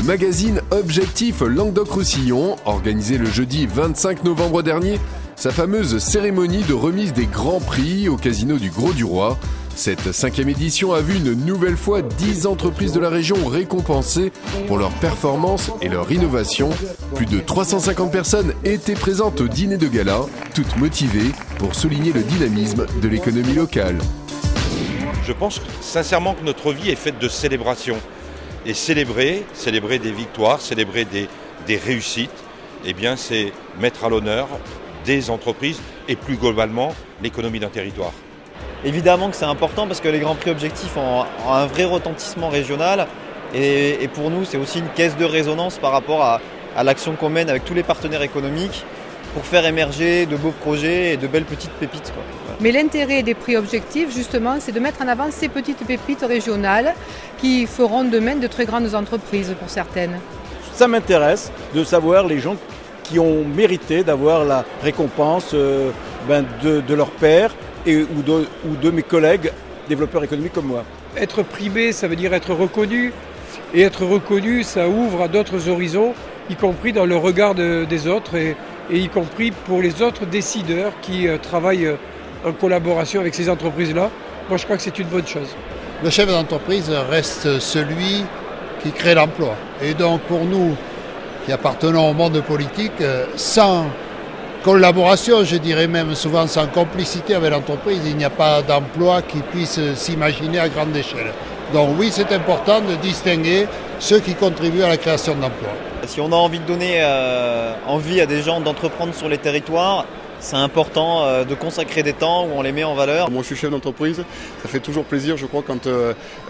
Le magazine Objectif Languedoc-Roussillon organisait le jeudi 25 novembre dernier sa fameuse cérémonie de remise des grands prix au casino du Grau-du-Roi. Cette 5e édition a vu une nouvelle fois 10 entreprises de la région récompensées pour leur performance et leur innovation. Plus de 350 personnes étaient présentes au dîner de gala, toutes motivées pour souligner le dynamisme de l'économie locale. Je pense sincèrement que notre vie est faite de célébrations. Et célébrer des victoires, célébrer des réussites, eh bien c'est mettre à l'honneur des entreprises et plus globalement l'économie d'un territoire. Évidemment que c'est important parce que les Grands Prix Objectifs ont un vrai retentissement régional et pour nous c'est aussi une caisse de résonance par rapport à l'action qu'on mène avec tous les partenaires économiques pour faire émerger de beaux projets et de belles petites pépites, quoi. Mais l'intérêt des prix objectifs, justement, c'est de mettre en avant ces petites pépites régionales qui feront demain de très grandes entreprises pour certaines. Ça m'intéresse de savoir les gens qui ont mérité d'avoir la récompense de leur pairs ou de mes collègues développeurs économiques comme moi. Être primé, ça veut dire être reconnu. Et être reconnu, ça ouvre à d'autres horizons, y compris dans le regard des autres et y compris pour les autres décideurs qui travaillent en collaboration avec ces entreprises-là. Moi, je crois que c'est une bonne chose. Le chef d'entreprise reste celui qui crée l'emploi. Et donc, pour nous, qui appartenons au monde politique, sans collaboration, je dirais même souvent sans complicité avec l'entreprise, il n'y a pas d'emploi qui puisse s'imaginer à grande échelle. Donc oui, c'est important de distinguer ceux qui contribuent à la création d'emplois. Si on a envie de donner envie à des gens d'entreprendre sur les territoires, c'est important de consacrer des temps où on les met en valeur. Moi je suis chef d'entreprise, ça fait toujours plaisir je crois quand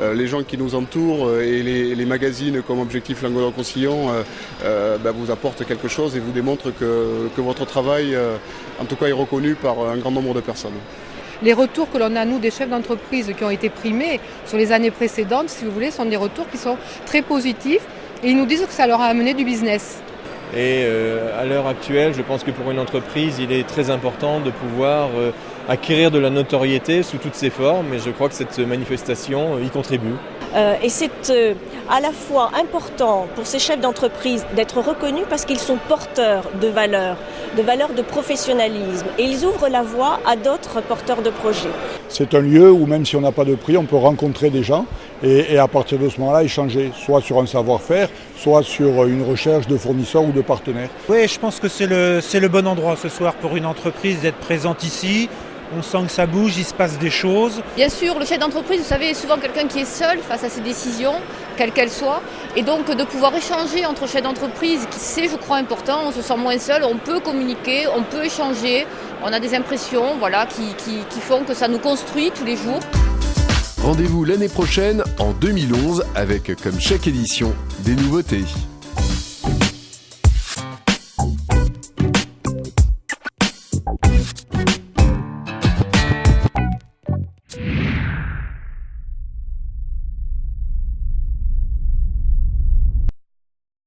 les gens qui nous entourent et les magazines comme Objectif Languedoc-Roussillon vous apportent quelque chose et vous démontrent que votre travail en tout cas est reconnu par un grand nombre de personnes. Les retours que l'on a, nous, des chefs d'entreprise qui ont été primés sur les années précédentes, si vous voulez, sont des retours qui sont très positifs et ils nous disent que ça leur a amené du business. Et à l'heure actuelle, je pense que pour une entreprise, il est très important de pouvoir acquérir de la notoriété sous toutes ses formes et je crois que cette manifestation y contribue. Et c'est à la fois important pour ces chefs d'entreprise d'être reconnus parce qu'ils sont porteurs de valeurs de professionnalisme et ils ouvrent la voie à d'autres porteurs de projets. C'est un lieu où même si on n'a pas de prix, on peut rencontrer des gens et à partir de ce moment-là échanger, soit sur un savoir-faire, soit sur une recherche de fournisseurs ou de partenaires. Oui, je pense que c'est le bon endroit ce soir pour une entreprise d'être présente ici. On sent que ça bouge, il se passe des choses. Bien sûr, le chef d'entreprise, vous savez, est souvent quelqu'un qui est seul face à ses décisions, quelles qu'elles soient. Et donc de pouvoir échanger entre chefs d'entreprise, c'est, je crois, important. On se sent moins seul, on peut communiquer, on peut échanger. On a des impressions qui font que ça nous construit tous les jours. Rendez-vous l'année prochaine, en 2011, avec, comme chaque édition, des nouveautés.